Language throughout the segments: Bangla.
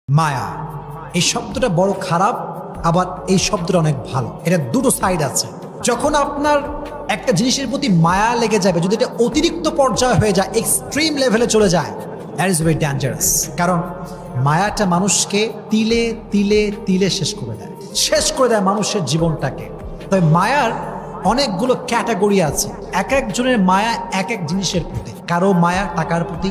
মায়া এই শব্দটা বড় খারাপ, আবার এই শব্দটা অনেক ভালো। এটা দুটো সাইড আছে। যখন আপনার একটা জিনিসের প্রতি মায়া লেগে যাবে, যদি এটা অতিরিক্ত পর্যায়ে হয়ে যায়, এক্সট্রিম লেভেলে চলে যায়, দ্যাট ইজ ভেরি ডেঞ্জারাস। কারণ মায়াটা মানুষকে তিলে তিলে তিলে শেষ করে দেয় মানুষের জীবনটাকে। তবে মায়ার অনেকগুলো ক্যাটাগরি আছে। এক একজনের মায়া এক এক জিনিসের প্রতি। কারো মায়া টাকার প্রতি,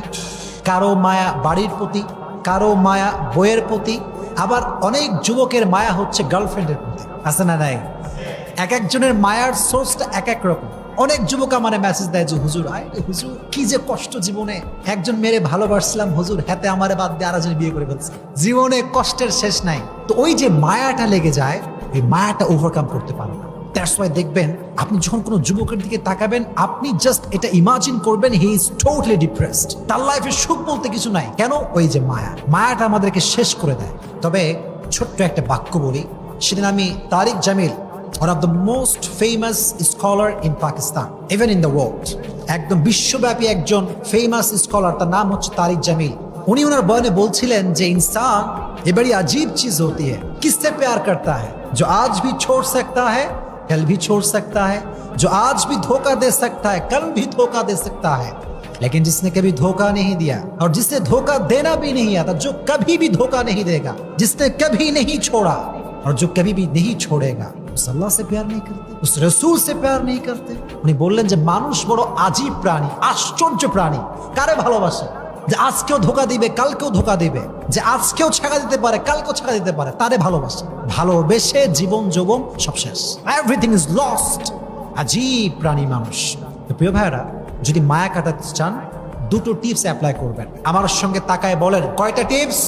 কারো মায়া বাড়ির প্রতি, কারো মায়া বইয়ের প্রতি, আবার অনেক যুবকের মায়া হচ্ছে গার্লফ্রেন্ডের প্রতি। আছে না নাই? এক একজনের মায়ার সোর্সটা এক এক রকম। অনেক যুবক আমার মেসেজ দেয় যে হুজুর, হুজুর কি যে কষ্ট জীবনে, একজন মেয়েরে ভালোবাসলাম হুজুর, হাতে আমারে বাদ দিয়ে আরেকজন বিয়ে করে ফেলছে, জীবনে কষ্টের শেষ নাই। তো ওই যে মায়াটা লেগে যায়, এই মায়াটা ওভারকাম করতে পারে না। দ্যাটস ওয়াই দেখবেন আপনি যখন কোনো যুবকের দিকে তাকাবেন, আপনি জাস্ট এটা ইমাজিন করবেন হি ইজ টোটালি ডিপ্রেসড, তার লাইফে সুখ বলতে কিছু নাই। কেন? ওই যে মায়াটা আমাদেরকে শেষ করে দেয়। তবে ছোট্ট একটা বাক্য বলি, সেদিন আমি তারিক Jamil, one of the most famous scholar in Pakistan, even in the world, একদম বিশ্বব্যাপী একজন ফেমাস স্কলার, তার নাম হচ্ছে তারিক জামিল। উনি ওনার বয়ানে বলছিলেন যে इंसान ये बड़ी अजीब चीज होती है, किससे प्यार करता है जो आज भी छोड़ सकता है कल भी छोड़ सकता है, जो आज भी धोखा दे सकता है कल भी धोखा दे सकता है, लेकिन जिसने कभी धोखा नहीं दिया और जिससे धोखा देना भी नहीं आता, जो कभी भी धोखा नहीं देगा, जिसने कभी नहीं छोड़ा और जो कभी भी नहीं छोड़ेगा, उस अल्लाह से प्यार नहीं करते, उस रसूल से प्यार नहीं करते। উনি বললেন যে মানুষ বড় আজীব প্রাণী, আশ্চর্য প্রাণী। কারে ভালোবাসে? যে আজকেও ধোকা দিবে কালকেও ধোকা দিবে, যে আজকেও ছাকা দিতে পারে কালকেও ছাকা দিতে পারে, তারে ভালোবাসে। ভালোবেসে জীবন যৌবন সব শেষ, এভরিথিং ইজ লস্ট। আজীব প্রাণী মানুষ। তো প্রিয় ভাইরা, যদি মায়া কাটাতে চান, দুটো টিপস অ্যাপ্লাই করবেন। আমার সঙ্গে তাকায় বলেন কয়টা টিপস?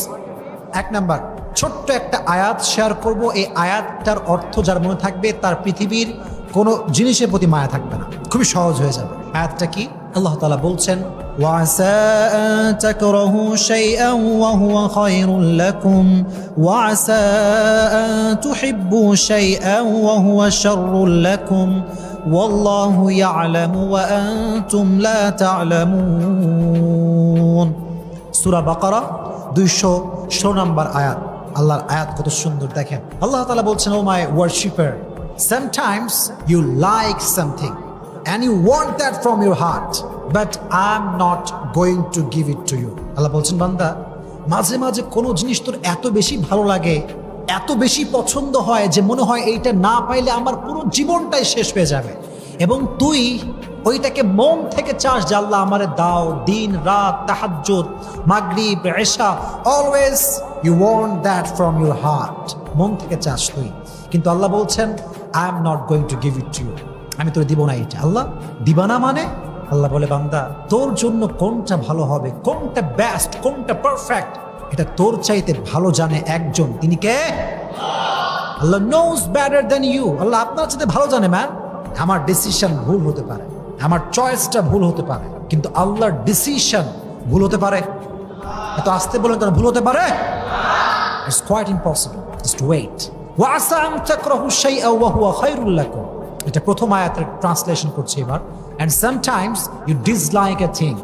এক নাম্বার, ছোট্ট একটা আয়াত শেয়ার করব। এই আয়াতটার অর্থ যার মনে থাকবে, তার পৃথিবীর কোনো জিনিসের প্রতি মায়া থাকবে না, খুবই সহজ হয়ে যাবে। আয়াতটা কি? আল্লাহ তাআলা বলছেন, ওয়াসা আন তাকরাহু শাইআন ওয়া হুয়া খায়রুল লাকুম ওয়াসা আন তুহিব্বু শাইআন ওয়া হুয়া শাররুল লাকুম ওয়াল্লাহু ইয়ালামু ওয়া আনতুম লা তা'লামুন। সূরা বাকারা 216 নম্বর আয়াত। আল্লাহর আয়াত কত সুন্দর দেখেন। আল্লাহ তাআলা বলছেন, ও মাই worshipper, sometimes you like something and you want that from your heart, but I'm not going to give it to you. আল্লাহ বলছেন, বান্দা, মাঝে মাঝে কোনো জিনিস তোর এত বেশি ভালো লাগে, এত বেশি পছন্দ হয় যে মনে হয় এইটা না পাইলে আমার পুরো জীবনটাই শেষ হয়ে যাবে, এবং তুই ওইটাকে মন থেকে চাস যে আল্লাহ আমারে দাও। দিন রাত, তাহাজ্জুদ, মাগরিব, ইশা, always you want that from your heart, মন থেকে চাস তুই। কিন্তু আল্লাহ বলছেন, I am not going to give it to you, আমি তোর দিব না এটা। আল্লাহ দিবা না মানে? আল্লাহ বলে, বান্দা, তোর জন্য কোনটা ভালো হবে, কোনটা বেস্ট, কোনটা পারফেক্ট, এটা তোর চাইতে ভালো জানে একজন। তিনি কে? আল্লাহ নোজ বেটার দেন ইউ। আল্লাহ আপনার চাইতে ভালো জানে। ম্যান, আমার ডিসিশন ভুল হতে পারে, আমার চয়েসটা ভুল হতে পারে, কিন্তু আল্লাহর ডিসিশন ভুল হতে পারে? এত আসতে বলেন কেন? ভুল হতে পারে? It's quite impossible. Just wait. ওয়াসা আন তাকরাহু শাইআন ওয়া হুয়া খায়রুল লাকুম, এটা প্রথম আয়াতের ট্রান্সলেশন করছি এবার। And sometimes you dislike a thing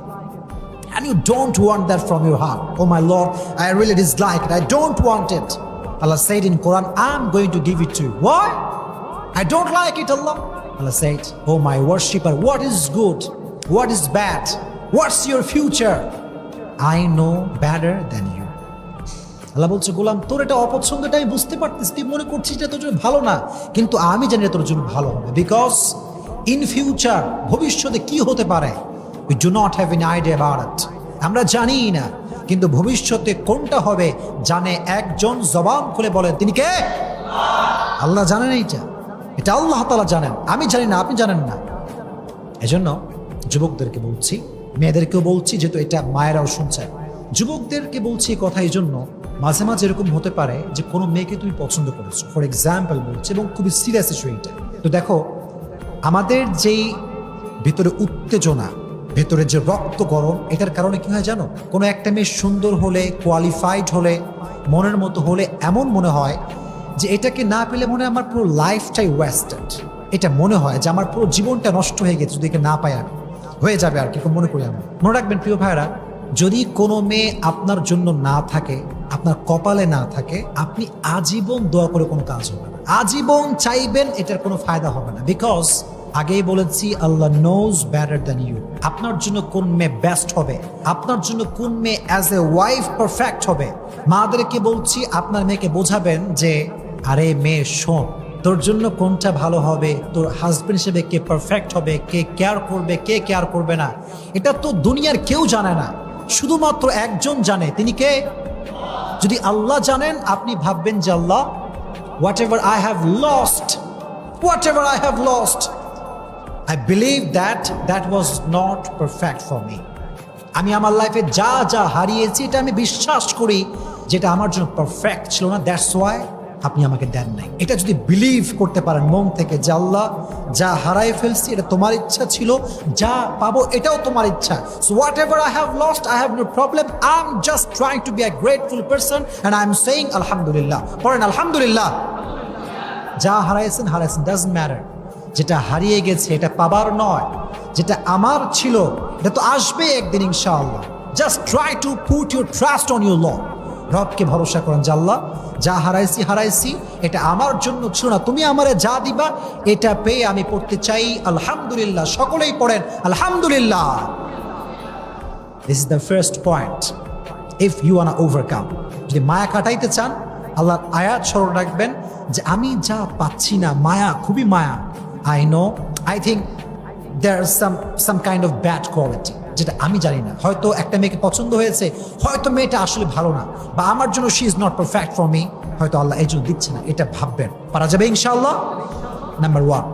and you don't want that from your heart. Oh my Lord, I really dislike it, I don't want it. Allah said in Quran, I'm going to give it to you. Why? I don't like it, Allah. Allah said, oh my worshipper, what is good, what is bad, what's your future? I know better than you. আল্লাহ বলছে, গোলাম, তোর এটা অপছন্দ, এটা আমি বুঝতে পারতেছি, তুই মনে করছিস এটা তোর জন্য ভালো না, কিন্তু আমি জানি তোর জন্য ভালো হবে। বিকজ ইন ফিউচার, ভবিষ্যতে কি হতে পারে, we do not have any idea about it, আমরা জানি না। কিন্তু ভবিষ্যতে কোনটা হবে জানে একজন। জবান খুলে বলেন, তিনি কে? আল্লাহ জানেন। এটা আল্লাহ তাআলা জানেন, আমি জানি না, আপনি জানেন না। এজন্য যুবকদেরকে বলছি, মেয়েদেরকেও বলছি, যেহেতু এটা মায়েরাও শুনছে, যুবকদেরকে বলছি এই কথা। এই জন্য মাঝে মাঝে এরকম হতে পারে যে কোনো মেয়েকে তুমি পছন্দ করেছো, ফর এক্সাম্পল বলছি, এবং খুবই সিরিয়াস ইস্যু এইটা। তো দেখো, আমাদের যেই ভেতরে উত্তেজনা, ভেতরে যে রক্ত গরম, এটার কারণে কি হয় জানো? কোনো একটা মেয়ে সুন্দর হলে, কোয়ালিফাইড হলে, মনের মতো হলে, এমন মনে হয় যে এটাকে না পেলে মনে হয় আমার পুরো লাইফটাই ওয়েস্টেড। এটা মনে হয় যে আমার পুরো জীবনটা নষ্ট হয়ে গেছে যদি একে না পাই, আমি হয়ে যাবে আর কি, মনে করি আমি। মনে রাখবেন প্রিয় ভাইরা, যদি কোনো মেয়ে আপনার জন্য না থাকে, আপনার কপালে না থাকে, আপনি আজীবন দোয়া করে কোনো কাজ হবে না। আজীবন চাইবেন, এটার কোনো ফায়দা হবে না। বিকজ আগেই বলেছি, আল্লাহ নোজ বেটার দ্যান ইউ। আপনার জন্য কোন মেয়ে বেস্ট হবে, আপনার জন্য কোন মেয়ে অ্যাজ এ ওয়াইফ পারফেক্ট হবে। মাদেরকে বলছি, আপনার মেয়েকে বোঝাবেন যে আরে মেয়ে শোন, তোর জন্য কোনটা ভালো হবে, তোর হাজবেন্ড হিসেবে কে পারফেক্ট হবে, কে কেয়ার করবে, কে কেয়ার করবে না, এটা তো দুনিয়ার কেউ জানে না, শুধুমাত্র একজন জানে। তিনি কে? যদি আল্লাহ জানেন, আপনি ভাববেন যে আল্লাহ, whatever I have lost, whatever I have lost, I believe that was not perfect for me. আমি আমার লাইফে যা যা হারিয়েছি, এটা আমি বিশ্বাস করি যেটা আমার জন্য পারফেক্ট ছিল না, দ্যাটস ওয়াই আপনি আমাকে দেন নাই। এটা যদি বিলিভ করতে পারেন মন থেকে যে আল্লাহ, যা হারাই ফেলছি এটা তোমার ইচ্ছা ছিল, যা পাবো এটাও তোমার ইচ্ছা। So whatever I have lost, I have no problem, I am just trying to be a grateful person and I am saying আলহামদুলিল্লাহ। পড়েন আলহামদুলিল্লাহ। যা হারাইছেন হারাইছেন, ডাজন্ট ম্যাটার। যেটা হারিয়ে গেছে এটা পাবার নয়, যেটা আমার ছিল এটা তো আসবে একদিন ইনশাআল্লাহ। Just try to put your trust on your Lord. রবকে ভরসা করেন যে আল্লাহ, যা হারাইছি এটা আমার জন্য ছিল না, তুমি আমারে যা দিবা এটা পেয়ে আমি পড়তে চাই আলহামদুলিল্লাহ। সকলেই পড়েন আলহামদুলিল্লাহ। This is the first point. If you want to overcome, যদি মায়া কাটাইতে চান, আল্লাহর আয়াত স্মরণ রাখবেন যে আমি যা পাচ্ছি না, মায়া, খুবই মায়া। I know, I think there's some kind of bad quality, যেটা আমি জানি না। হয়তো একটা মেয়েকে পছন্দ হয়েছে, হয়তো মেয়েটা আসলে ভালো না, বা আমার জন্য she is not perfect for me, হয়তো আল্লাহ এই জন্য দিচ্ছে না। এটা ভাববেন, পারা যাবে ইনশাআল্লাহ। নাম্বার 1।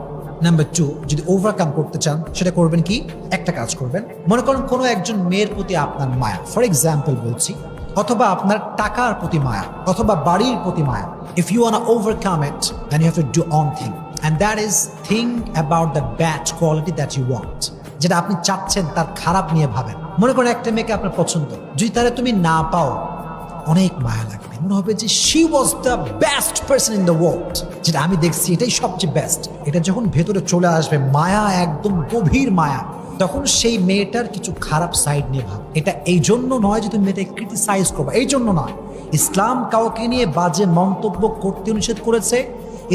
নাম্বার 2, যদি ওভারকাম করতে চান, সেটা করবেন কি? একটা কাজ করবেন। মনে করেন কোনো একজন মেয়ের প্রতি আপনার মায়া, ফর এক্সাম্পল বলছি, অথবা আপনার টাকার প্রতি মায়া, অথবা বাড়ির প্রতি মায়া। If you want to overcome it, then you have to do one thing, and that is think about the bad quality that you want, যেটা আপনি চাচ্ছেন তার খারাপ নিয়ে ভাবেন। মনে করেন একটা মেয়েকে আপনার পছন্দ, যদি তারা তুমি না পাও, অনেক মায়া লাগবে, মনে হবে যে she was the best person in the world, যেটা আমি দেখছি এটাই সবচেয়ে বেস্ট। এটা যখন ভেতরে চলে আসবে মায়া, একদম গভীর মায়া, তখন সেই মেয়েটার কিছু খারাপ সাইড নিয়ে ভাব। এটা এই জন্য নয় যে তুমি মেয়েটাকে ক্রিটিসাইজ করবে, এই জন্য নয়। ইসলাম কাউকে নিয়ে বাজে মন্তব্য করতে নিষেধ করেছে,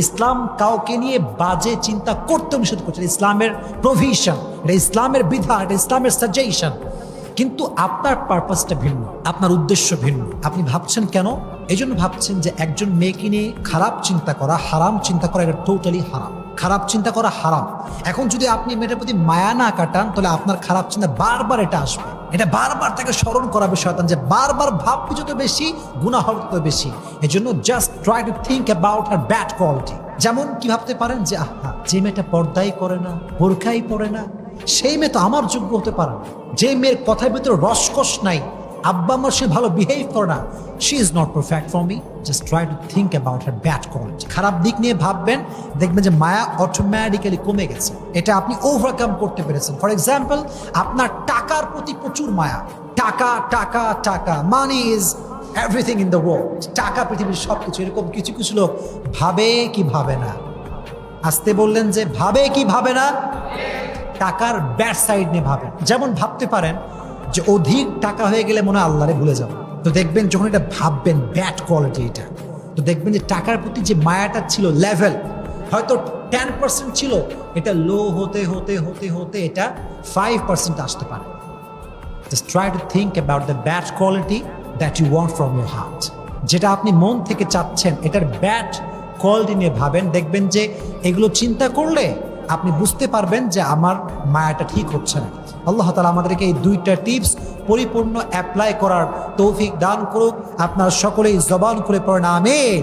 ইসলাম কাউকে নিয়ে বাজে চিন্তা করতে নিষেধ করছে। ইসলামের প্রভিশন, এটা ইসলামের বিধান, এটা ইসলামের সাজেশন। কিন্তু আপনার পারপাসটা ভিন্ন, আপনার উদ্দেশ্য ভিন্ন। আপনি ভাবছেন কেন? এই জন্য ভাবছেন যে একজন মেয়েকে নিয়ে খারাপ চিন্তা করা, হারাম চিন্তা করা, এটা টোটালি হারাম। খারাপ চিন্তা করা হারাম। এখন যদি আপনি মেয়েটার প্রতি মায়া না কাটান, তাহলে আপনার খারাপ চিন্তা বারবার এটা আসবে, এটা বারবার তাকে স্মরণ করাবে শয়তান, যে বারবার ভাববে যত বেশি, গুনাহ হবে তত বেশি। এই জন্য just try to think about her bad quality. যেমন কি ভাবতে পারেন যে আহা, যে মেয়েটা পর্দাই করে না, বোরকাই পরে না, সেই মেয়ে তো আমার যোগ্য হতে পারে না। যে মেয়ের কথার ভিতরে রসকস নাই, আব্বা আমার সে ভালো বিহেভ করে না, she is not perfect for me. Just try to think about her bad quality. খারাপ দিক নিয়ে ভাববেন, দেখবেন যে মায়া অটোমেটিক্যালি কমে গেছে। এটা আপনি ওভারকাম করতে পেরেছেন। ফর এক্সাম্পল, আপনার টাকার প্রতি প্রচুর মায়া, টাকা টাকা টাকা, money is everything in the world. টাকা পৃথিবীর সব কিছু। এরকম কিছু কিছু লোক ভাবে কি ভাবে না, আসতে বললেন যে ভাবে কি ভাবে না, টাকার ব্যাড সাইড নিয়ে ভাবেন। যেমন ভাবতে পারেন যে অধিক টাকা হয়ে গেলে মনে হয় আল্লাহরে ভুলে যাবো, তো দেখবেন যখন এটা ভাববেন ব্যাড কোয়ালিটি এটা, তো দেখবেন যে টাকার প্রতি যে মায়াটা ছিল লেভেল হয়তো 10% ছিল, এটা লো হতে হতে হতে হতে এটা 5% আসতে পারে। Just try to think about the bad quality that you want from your heart. যেটা আপনি মন থেকে চাচ্ছেন, এটার ব্যাড কোয়ালিটি নিয়ে ভাবেন। দেখবেন যে এগুলো চিন্তা করলে আপনি বুঝতে পারবেন যে আমার মায়াটা ঠিক হচ্ছে না। আল্লাহ তাআলা আমাদেরকে এই 2টা টিপস পরিপূর্ণ অ্যাপ্লাই করার তৌফিক দান করুক। আপনারা সকলেই জবান করে পড়েন আমিন।